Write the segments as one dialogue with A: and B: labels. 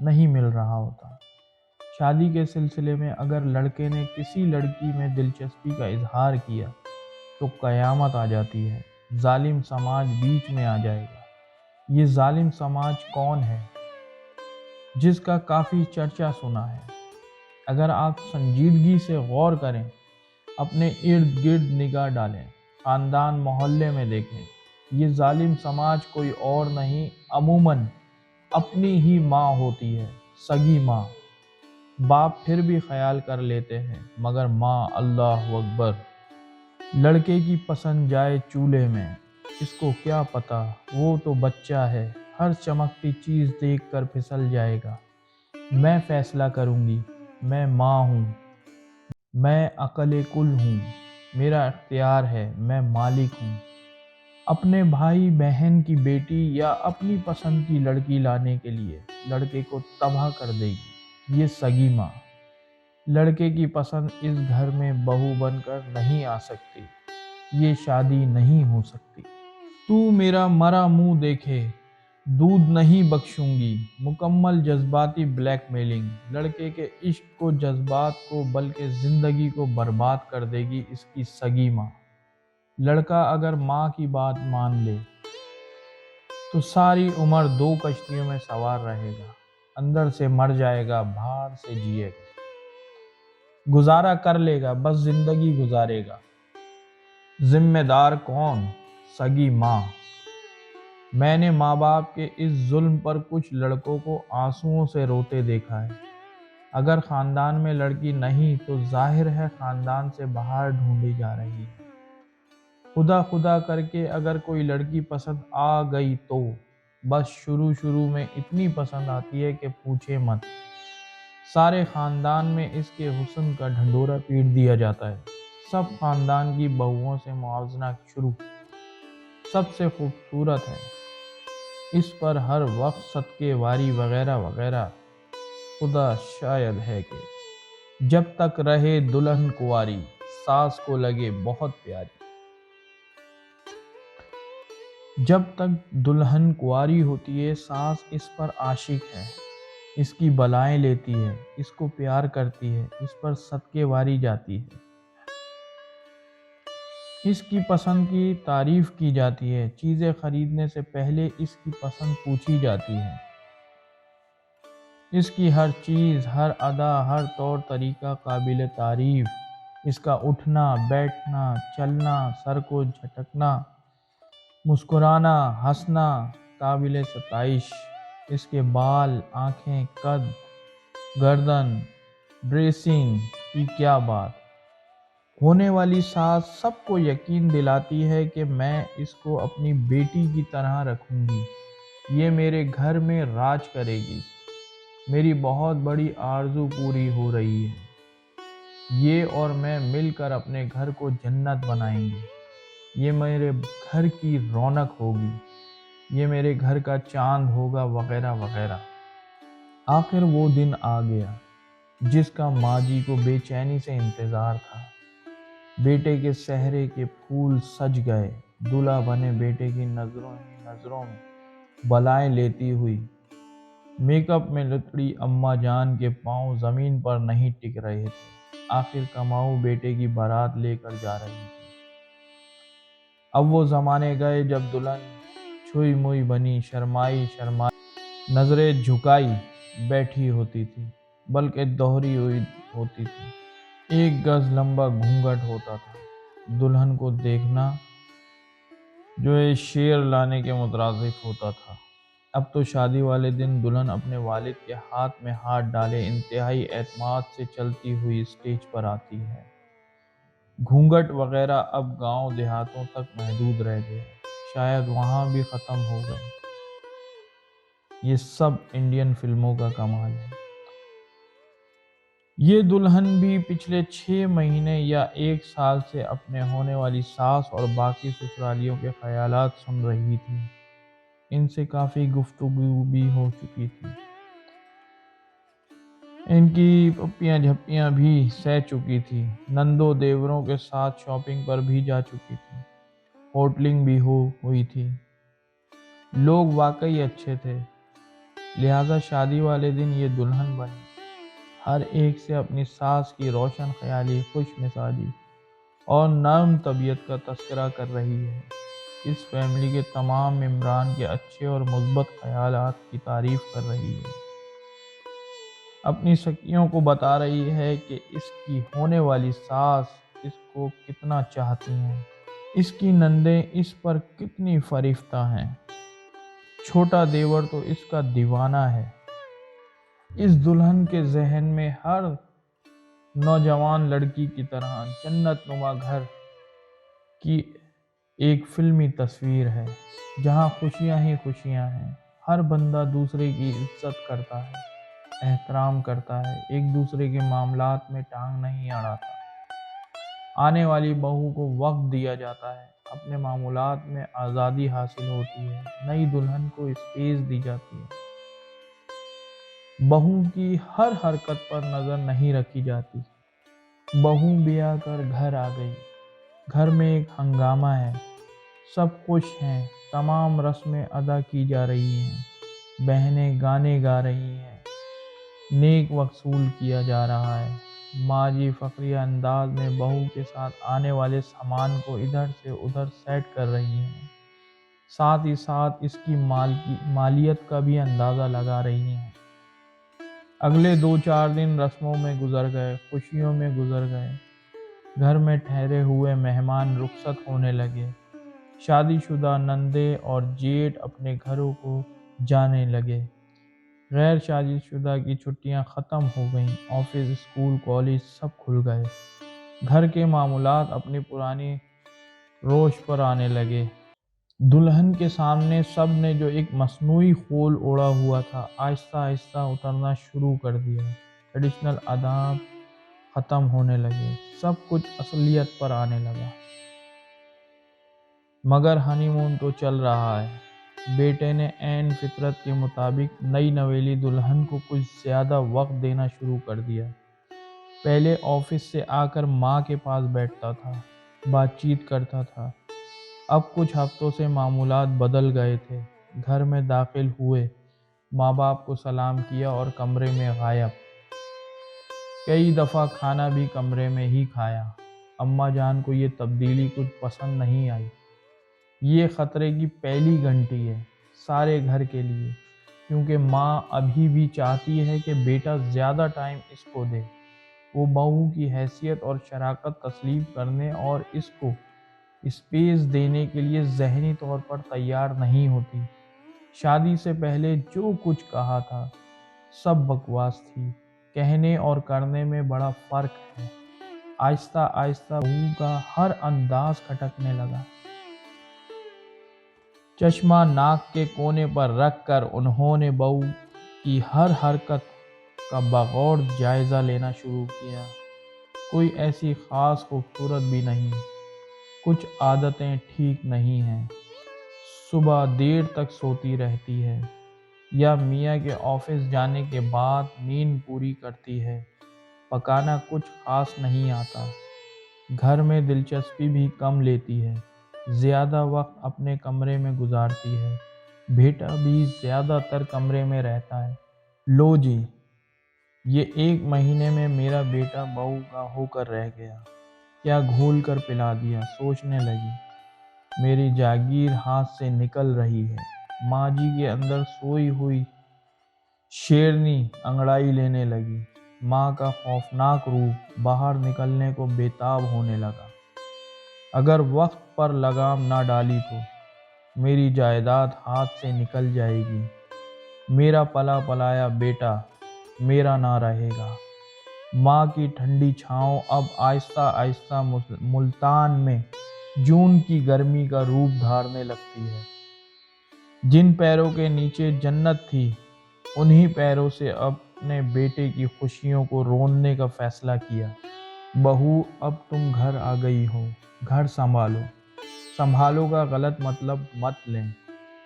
A: نہیں مل رہا ہوتا۔ شادی کے سلسلے میں اگر لڑکے نے کسی لڑکی میں دلچسپی کا اظہار کیا تو قیامت آ جاتی ہے، ظالم سماج بیچ میں آ جائے گا۔ یہ ظالم سماج کون ہے جس کا کافی چرچا سنا ہے؟ اگر آپ سنجیدگی سے غور کریں، اپنے ارد گرد نگاہ ڈالیں، خاندان محلے میں دیکھیں، یہ ظالم سماج کوئی اور نہیں، عموماً اپنی ہی ماں ہوتی ہے، سگی ماں۔ باپ پھر بھی خیال کر لیتے ہیں، مگر ماں، اللہ اکبر! لڑکے کی پسند جائے چولہے میں، اس کو کیا پتا، وہ تو بچہ ہے، ہر چمکتی چیز دیکھ کر پھسل جائے گا۔ میں فیصلہ کروں گی، میں ماں ہوں، میں عقل کل ہوں، میرا اختیار ہے، میں مالک ہوں۔ اپنے بھائی بہن کی بیٹی یا اپنی پسند کی لڑکی لانے کے لیے لڑکے کو تباہ کر دے گی، یہ سگی ماں۔ لڑکے کی پسند اس گھر میں بہو بن کر نہیں آ سکتی، یہ شادی نہیں ہو سکتی۔ تو میرا مرا منہ دیکھے، دودھ نہیں بخشوں گی۔ مکمل جذباتی بلیک میلنگ، لڑکے کے عشق کو، جذبات کو، بلکہ زندگی کو برباد کر دے گی اس کی سگی ماں۔ لڑکا اگر ماں کی بات مان لے تو ساری عمر دو کشتیوں میں سوار رہے گا، اندر سے مر جائے گا، باہر سے جیے گا، گزارا کر لے گا، بس زندگی گزارے گا۔ ذمہ دار کون؟ سگی ماں۔ میں نے ماں باپ کے اس ظلم پر کچھ لڑکوں کو آنسوؤں سے روتے دیکھا ہے۔ اگر خاندان میں لڑکی نہیں تو ظاہر ہے خاندان سے باہر ڈھونڈی جا رہی ہے۔ خدا خدا کر کے اگر کوئی لڑکی پسند آ گئی تو بس شروع میں اتنی پسند آتی ہے کہ پوچھے مت۔ سارے خاندان میں اس کے حسن کا ڈھنڈورا پیٹ دیا جاتا ہے۔ سب خاندان کی بہوؤں سے موازنہ شروع، سب سے خوبصورت ہے، اس پر ہر وقت صدقے واری وغیرہ وغیرہ۔ خدا شاید ہے کہ جب تک رہے دلہن کنواری، ساس کو لگے بہت پیاری۔ جب تک دلہن کنواری ہوتی ہے، ساس اس پر عاشق ہے، اس کی بلائیں لیتی ہے، اس کو پیار کرتی ہے، اس پر صدقے واری جاتی ہے، اس کی پسند کی تعریف کی جاتی ہے، چیزیں خریدنے سے پہلے اس کی پسند پوچھی جاتی ہے، اس کی ہر چیز، ہر ادا، ہر طور طریقہ قابل تعریف، اس کا اٹھنا، بیٹھنا، چلنا، سر کو جھٹکنا، مسکرانا، ہنسنا قابل ستائش، اس کے بال، آنکھیں، قد، گردن، ڈریسنگ کی کیا بات۔ ہونے والی ساس سب کو یقین دلاتی ہے کہ میں اس کو اپنی بیٹی کی طرح رکھوں گی، یہ میرے گھر میں راج کرے گی، میری بہت بڑی آرزو پوری ہو رہی ہے، یہ اور میں مل کر اپنے گھر کو جنت بنائیں گے، یہ میرے گھر کی رونق ہوگی، یہ میرے گھر کا چاند ہوگا، وغیرہ وغیرہ۔ آخر وہ دن آ گیا جس کا ماں جی کو بے چینی سے انتظار تھا۔ بیٹے کے سہرے کے پھول سج گئے، دلہا بنے بیٹے کی نظروں میں بلائیں لیتی ہوئی، میک اپ میں لتڑی اماں جان کے پاؤں زمین پر نہیں ٹک رہے تھے، آخر کماؤ بیٹے کی بارات لے کر جا رہی تھی۔ اب وہ زمانے گئے جب دلہن چھوئی موئی بنی، شرمائی نظریں جھکائی بیٹھی ہوتی تھی، بلکہ دوہری ہوئی ہوتی تھی۔ 1 گز لمبا گھونگھٹ ہوتا تھا، دلہن کو دیکھنا جو ہے شیر لانے کے مترادف ہوتا تھا۔ اب تو شادی والے دن دلہن اپنے والد کے ہاتھ میں ہاتھ ڈالے انتہائی اعتماد سے چلتی ہوئی اسٹیج پر آتی ہے۔ گھونگھٹ وغیرہ اب گاؤں دیہاتوں تک محدود رہ گئے، شاید وہاں بھی ختم ہو گئے۔ یہ سب انڈین فلموں کا کمال ہے۔ یہ دلہن بھی پچھلے 6 مہینے یا 1 سال سے اپنے ہونے والی ساس اور باقی سسرالیوں کے خیالات سن رہی تھی، ان سے کافی گفتگو بھی ہو چکی تھی، ان کی پپیاں جھپیاں بھی سہ چکی تھی، نندوں دیوروں کے ساتھ شاپنگ پر بھی جا چکی تھی، ہوٹلنگ بھی ہوئی تھی۔ لوگ واقعی اچھے تھے، لہٰذا شادی والے دن یہ دلہن بنی، ہر ایک سے اپنی ساس کی روشن خیالی، خوش مزاجی اور نرم طبیعت کا تذکرہ کر رہی ہے۔ اس فیملی کے تمام ممبران کے اچھے اور مثبت خیالات کی تعریف کر رہی ہے۔ اپنی سکیوں کو بتا رہی ہے کہ اس کی ہونے والی ساس اس کو کتنا چاہتی ہیں، اس کی نندیں اس پر کتنی فریفتہ ہیں، چھوٹا دیور تو اس کا دیوانہ ہے۔ اس دلہن کے ذہن میں ہر نوجوان لڑکی کی طرح جنت نما گھر کی ایک فلمی تصویر ہے، جہاں خوشیاں ہی خوشیاں ہیں، ہر بندہ دوسرے کی عزت کرتا ہے، احترام کرتا ہے، ایک دوسرے کے معاملات میں ٹانگ نہیں اڑاتا۔ آنے والی بہو کو وقت دیا جاتا ہے، اپنے معمولات میں آزادی حاصل ہوتی ہے، نئی دلہن کو اسپیس دی جاتی ہے، بہو کی ہر حرکت پر نظر نہیں رکھی جاتی۔ بہو بیاہ کر گھر آ گئی، گھر میں ایک ہنگامہ ہے، سب خوش ہیں، تمام رسمیں ادا کی جا رہی ہیں، بہنیں گانے گا رہی ہیں، نیک وصول کیا جا رہا ہے۔ ماں جی فخریہ انداز میں بہو کے ساتھ آنے والے سامان کو ادھر سے ادھر سیٹ کر رہی ہیں، ساتھ ہی ساتھ اس کی مالیت کا بھی اندازہ لگا رہی ہیں۔ اگلے 2-4 دن رسموں میں گزر گئے، خوشیوں میں گزر گئے، گھر میں ٹھہرے ہوئے مہمان رخصت ہونے لگے، شادی شدہ نندے اور جیٹھ اپنے گھروں کو جانے لگے، غیر شادی شدہ کی چھٹیاں ختم ہو گئیں، آفس، اسکول، کالج سب کھل گئے، گھر کے معمولات اپنی پرانی روش پر آنے لگے۔ دلہن کے سامنے سب نے جو ایک مصنوعی خول اوڑھا ہوا تھا، آہستہ آہستہ اترنا شروع کر دیا، ٹریڈیشنل آداب ختم ہونے لگے، سب کچھ اصلیت پر آنے لگا۔ مگر ہنی مون تو چل رہا ہے۔ بیٹے نے عین فطرت کے مطابق نئی نویلی دلہن کو کچھ زیادہ وقت دینا شروع کر دیا۔ پہلے آفس سے آ کر ماں کے پاس بیٹھتا تھا، بات چیت کرتا تھا۔ اب کچھ ہفتوں سے معمولات بدل گئے تھے۔ گھر میں داخل ہوئے، ماں باپ کو سلام کیا اور کمرے میں غائب۔ کئی دفعہ کھانا بھی کمرے میں ہی کھایا۔ اماں جان کو یہ تبدیلی کچھ پسند نہیں آئی۔ یہ خطرے کی پہلی گھنٹی ہے سارے گھر کے لیے، کیونکہ ماں ابھی بھی چاہتی ہے کہ بیٹا زیادہ ٹائم اس کو دے۔ وہ بہو کی حیثیت اور شراکت تسلیم کرنے اور اس کو اسپیس دینے کے لیے ذہنی طور پر تیار نہیں ہوتی۔ شادی سے پہلے جو کچھ کہا تھا سب بکواس تھی، کہنے اور کرنے میں بڑا فرق ہے۔ آہستہ آہستہ بہو کا ہر انداز کھٹکنے لگا۔ چشمہ ناک کے کونے پر رکھ کر انہوں نے بہو کی ہر حرکت کا بغور جائزہ لینا شروع کیا۔ کوئی ایسی خاص خوبصورت بھی نہیں، کچھ عادتیں ٹھیک نہیں ہیں، صبح دیر تک سوتی رہتی ہے، یا میاں کے آفس جانے کے بعد نیند پوری کرتی ہے، پکانا کچھ خاص نہیں آتا، گھر میں دلچسپی بھی کم لیتی ہے، زیادہ وقت اپنے کمرے میں گزارتی ہے، بیٹا بھی زیادہ تر کمرے میں رہتا ہے۔ لو جی، یہ 1 مہینے میں میرا بیٹا بہو کا ہو کر رہ گیا، کیا گھول کر پلا دیا، سوچنے لگی۔ میری جاگیر ہاتھ سے نکل رہی ہے۔ ماں جی کے اندر سوئی ہوئی شیرنی انگڑائی لینے لگی۔ ماں کا خوفناک روپ باہر نکلنے کو بےتاب ہونے لگا۔ اگر وقت پر لگام نہ ڈالی تو میری جائیداد ہاتھ سے نکل جائے گی، میرا پلا پلایا بیٹا میرا نہ رہے گا۔ ماں کی ٹھنڈی چھاؤں اب آہستہ آہستہ ملتان میں جون کی گرمی کا روپ دھارنے لگتی ہے۔ جن پیروں کے نیچے جنت تھی، انہی پیروں سے اپنے بیٹے کی خوشیوں کو روننے کا فیصلہ کیا۔ بہو، اب تم گھر آ گئی ہو، گھر سنبھالو۔ سنبھالو کا غلط مطلب مت لیں،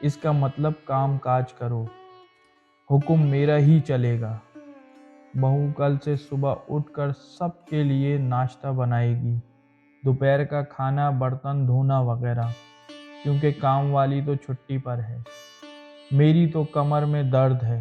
A: اس کا مطلب کام کاج کرو، حکم میرا ہی چلے گا۔ بہو کل سے صبح اٹھ کر سب کے لیے ناشتہ بنائے گی، دوپہر کا کھانا، برتن دھونا وغیرہ، کیونکہ کام والی تو چھٹی پر ہے۔ میری تو کمر میں درد ہے،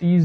A: 30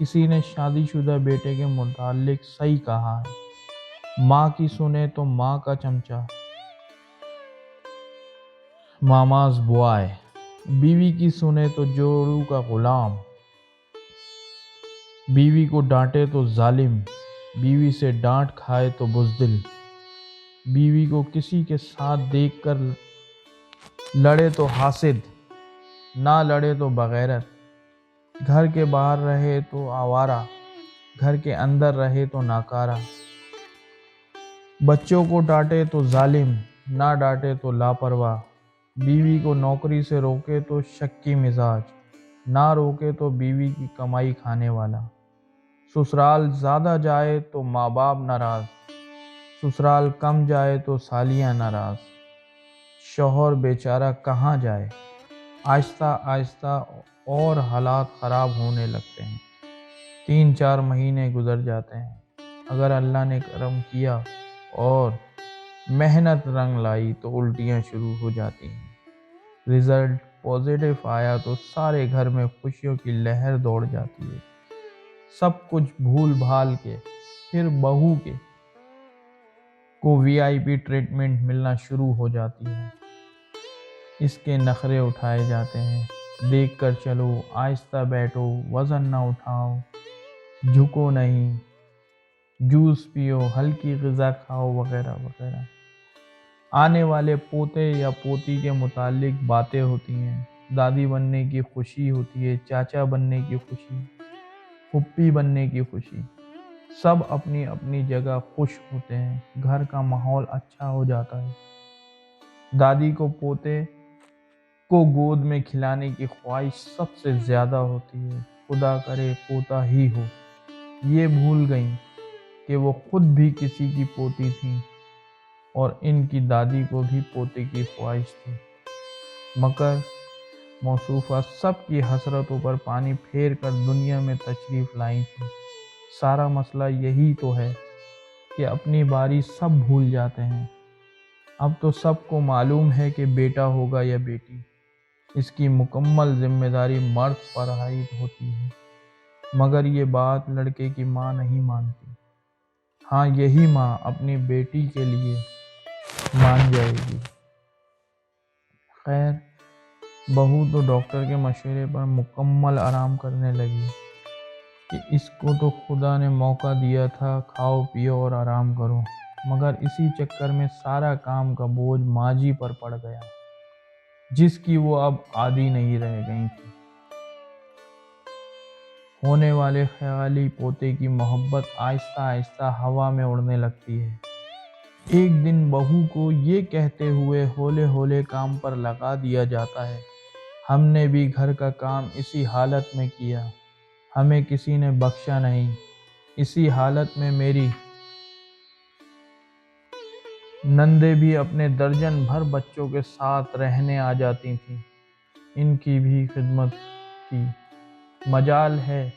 A: کسی نے شادی شدہ بیٹے کے متعلق صحیح کہا ہے، ماں کی سنے تو ماں کا چمچہ، ماماز بوائے، بیوی کی سنے تو جوڑو کا غلام، بیوی کو ڈانٹے تو ظالم، بیوی سے ڈانٹ کھائے تو بزدل، بیوی کو کسی کے ساتھ دیکھ کر لڑے تو حاسد، نہ لڑے تو بغیرت، گھر کے باہر رہے تو آوارہ، گھر کے اندر رہے تو ناکارہ، بچوں کو ڈانٹے تو ظالم، نہ ڈانٹے تو لاپرواہ، بیوی کو نوکری سے روکے تو شکی مزاج، نہ روکے تو بیوی کی کمائی کھانے والا، سسرال زیادہ جائے تو ماں باپ ناراض، سسرال کم جائے تو سالیاں ناراض، شوہر بیچارہ کہاں جائے، آہستہ آہستہ اور حالات خراب ہونے لگتے ہیں۔ 3-4 مہینے گزر جاتے ہیں، اگر اللہ نے کرم کیا اور محنت رنگ لائی تو الٹیاں شروع ہو جاتی ہیں۔ رزلٹ پازیٹیو آیا تو سارے گھر میں خوشیوں کی لہر دوڑ جاتی ہے۔ سب کچھ بھول بھال کے پھر بہو کو VIP ٹریٹمنٹ ملنا شروع ہو جاتی ہے۔ اس کے نخرے اٹھائے جاتے ہیں، دیکھ کر چلو، آہستہ بیٹھو، وزن نہ اٹھاؤ، جھکو نہیں، جوس پیو، ہلکی غذا کھاؤ، وغیرہ وغیرہ۔ آنے والے پوتے یا پوتی کے متعلق باتیں ہوتی ہیں، دادی بننے کی خوشی ہوتی ہے، چاچا بننے کی خوشی، پھوپھی بننے کی خوشی، سب اپنی اپنی جگہ خوش ہوتے ہیں، گھر کا ماحول اچھا ہو جاتا ہے۔ دادی کو پوتے کو گود میں کھلانے کی خواہش سب سے زیادہ ہوتی ہے، خدا کرے پوتا ہی ہو۔ یہ بھول گئیں کہ وہ خود بھی کسی کی پوتی تھیں اور ان کی دادی کو بھی پوتے کی خواہش تھی، مگر موصوفہ سب کی حسرتوں پر پانی پھیر کر دنیا میں تشریف لائی تھی۔ سارا مسئلہ یہی تو ہے کہ اپنی باری سب بھول جاتے ہیں۔ اب تو سب کو معلوم ہے کہ بیٹا ہوگا یا بیٹی، اس کی مکمل ذمہ داری مرد پر عائد ہوتی ہے، مگر یہ بات لڑکے کی ماں نہیں مانتی۔ ہاں، یہی ماں اپنی بیٹی کے لیے مان جائے گی۔ خیر، بہو تو ڈاکٹر کے مشورے پر مکمل آرام کرنے لگی کہ اس کو تو خدا نے موقع دیا تھا، کھاؤ پیو اور آرام کرو، مگر اسی چکر میں سارا کام کا بوجھ ماں جی پر پڑ گیا، جس کی وہ اب عادی نہیں رہ گئی تھی۔ ہونے والے خیالی پوتے کی محبت آہستہ آہستہ ہوا میں اڑنے لگتی ہے۔ ایک دن بہو کو یہ کہتے ہوئے ہولے ہولے کام پر لگا دیا جاتا ہے، ہم نے بھی گھر کا کام اسی حالت میں کیا، ہمیں کسی نے بخشا نہیں۔ اسی حالت میں میری نندیں بھی اپنے درجن بھر بچوں کے ساتھ رہنے آ جاتی تھیں، ان کی بھی خدمت کی۔ مجال ہے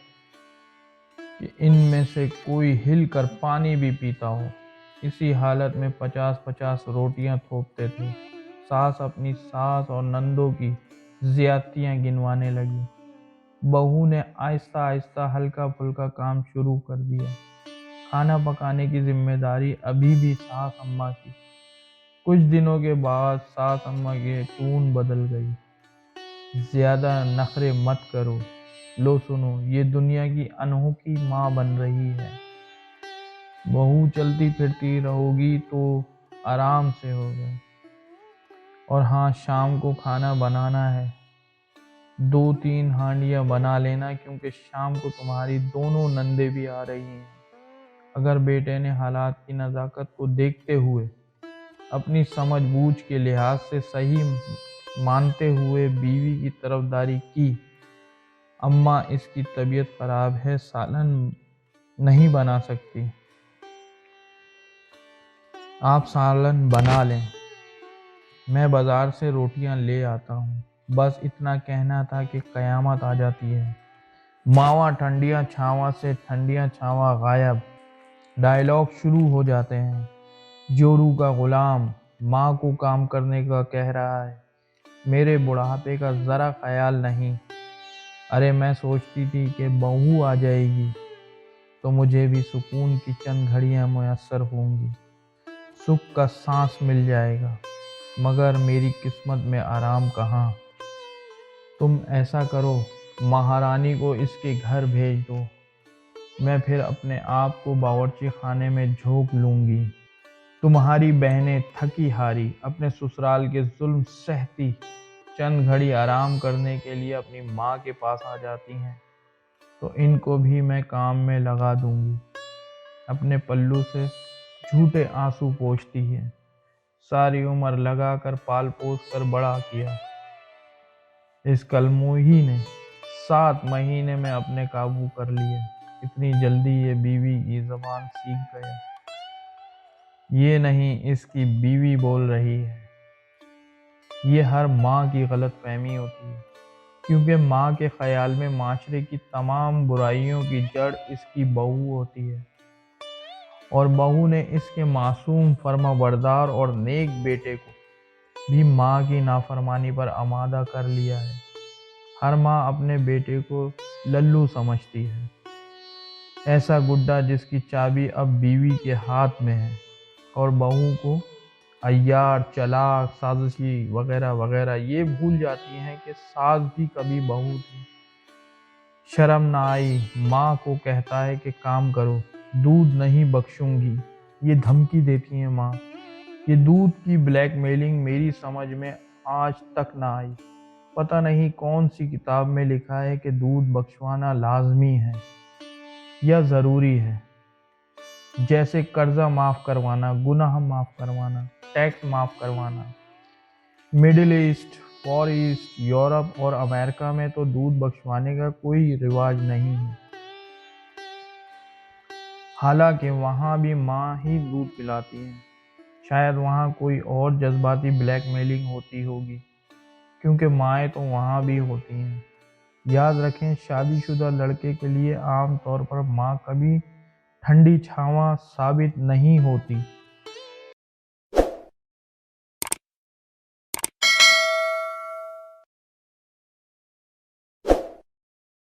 A: کہ ان میں سے کوئی ہل کر پانی بھی پیتا ہو۔ اسی حالت میں 50-50 روٹیاں تھوپتے تھے۔ ساس اپنی ساس اور نندوں کی زیادتیاں گنوانے لگی۔ بہو نے آہستہ آہستہ ہلکا پھلکا کام شروع کر دیا۔ کھانا پکانے کی ذمہ داری ابھی بھی ساس اماں کی۔ کچھ دنوں کے بعد ساس اماں کی ٹون بدل گئی۔ زیادہ نخرے مت کرو، لو سنو، یہ دنیا کی انوکھی ماں بن رہی ہے۔ بہو چلتی پھرتی رہوگی تو آرام سے ہوگا۔ اور ہاں، شام کو کھانا بنانا ہے، 2-3 ہانڈیاں بنا لینا، کیونکہ شام کو تمہاری دونوں نندیں بھی آ رہی ہیں۔ اگر بیٹے نے حالات کی نزاکت کو دیکھتے ہوئے اپنی سمجھ بوجھ کے لحاظ سے صحیح مانتے ہوئے بیوی کی طرفداری کی، اماں اس کی طبیعت خراب ہے، سالن نہیں بنا سکتی، آپ سالن بنا لیں، میں بازار سے روٹیاں لے آتا ہوں۔ بس اتنا کہنا تھا کہ قیامت آ جاتی ہے۔ ماواں ٹھنڈیاں چھاواں سے ٹھنڈیاں چھاواں غائب، ڈائیلاگ شروع ہو جاتے ہیں۔ جورو کا غلام ماں کو کام کرنے کا کہہ رہا ہے، میرے بڑھاپے کا ذرا خیال نہیں، ارے میں سوچتی تھی کہ بہو آ جائے گی تو مجھے بھی سکون کی چند گھڑیاں میسر ہوں گی، سکھ کا سانس مل جائے گا، مگر میری قسمت میں آرام کہاں۔ تم ایسا کرو، مہارانی کو اس کے گھر بھیج دو، میں پھر اپنے آپ کو باورچی خانے میں جھونک لوں گی۔ تمہاری بہنیں تھکی ہاری اپنے سسرال کے ظلم سہتی چند گھڑی آرام کرنے کے لیے اپنی ماں کے پاس آ جاتی ہیں تو ان کو بھی میں کام میں لگا دوں گی۔ اپنے پلو سے جھوٹے آنسو پوچھتی ہے، ساری عمر لگا کر پال پوس کر بڑا کیا، اس کلموہی نے 7 مہینے میں اپنے قابو کر لیا، اتنی جلدی یہ بیوی کی زبان سیکھ گیا۔ یہ نہیں اس کی بیوی بول رہی ہے، یہ ہر ماں کی غلط فہمی ہوتی ہے، کیونکہ ماں کے خیال میں معاشرے کی تمام برائیوں کی جڑ اس کی بہو ہوتی ہے، اور بہو نے اس کے معصوم فرما بردار اور نیک بیٹے کو بھی ماں کی نافرمانی پر آمادہ کر لیا ہے۔ ہر ماں اپنے بیٹے کو للو سمجھتی ہے، ایسا گڈا جس کی چابی اب بیوی کے ہاتھ میں ہے، اور بہو کو عیار، چلاک، سازشی وغیرہ وغیرہ یہ بھول جاتی ہیں کہ ساس بھی کبھی بہو تھی۔ شرم نہ آئی، ماں کو کہتا ہے کہ کام کرو، دودھ نہیں بخشوں گی، یہ دھمکی دیتی ہیں ماں۔ یہ دودھ کی بلیک میلنگ میری سمجھ میں آج تک نہ آئی۔ پتہ نہیں کون سی کتاب میں لکھا ہے کہ دودھ بخشوانا لازمی ہے یا ضروری ہے، جیسے قرضہ معاف کروانا، گناہ معاف کروانا، ٹیکس معاف کروانا۔ Middle east, far east, Europe اور امریکہ میں تو دودھ بخشوانے کا کوئی رواج نہیں ہے، حالانکہ وہاں بھی ماں ہی دودھ پلاتی ہے۔ شاید وہاں کوئی اور جذباتی بلیک میلنگ ہوتی ہوگی، کیونکہ مائیں تو وہاں بھی ہوتی ہیں۔ یاد رکھیں، شادی شدہ لڑکے کے لیے عام طور پر ماں کبھی ٹھنڈی چھاواں ثابت نہیں ہوتی۔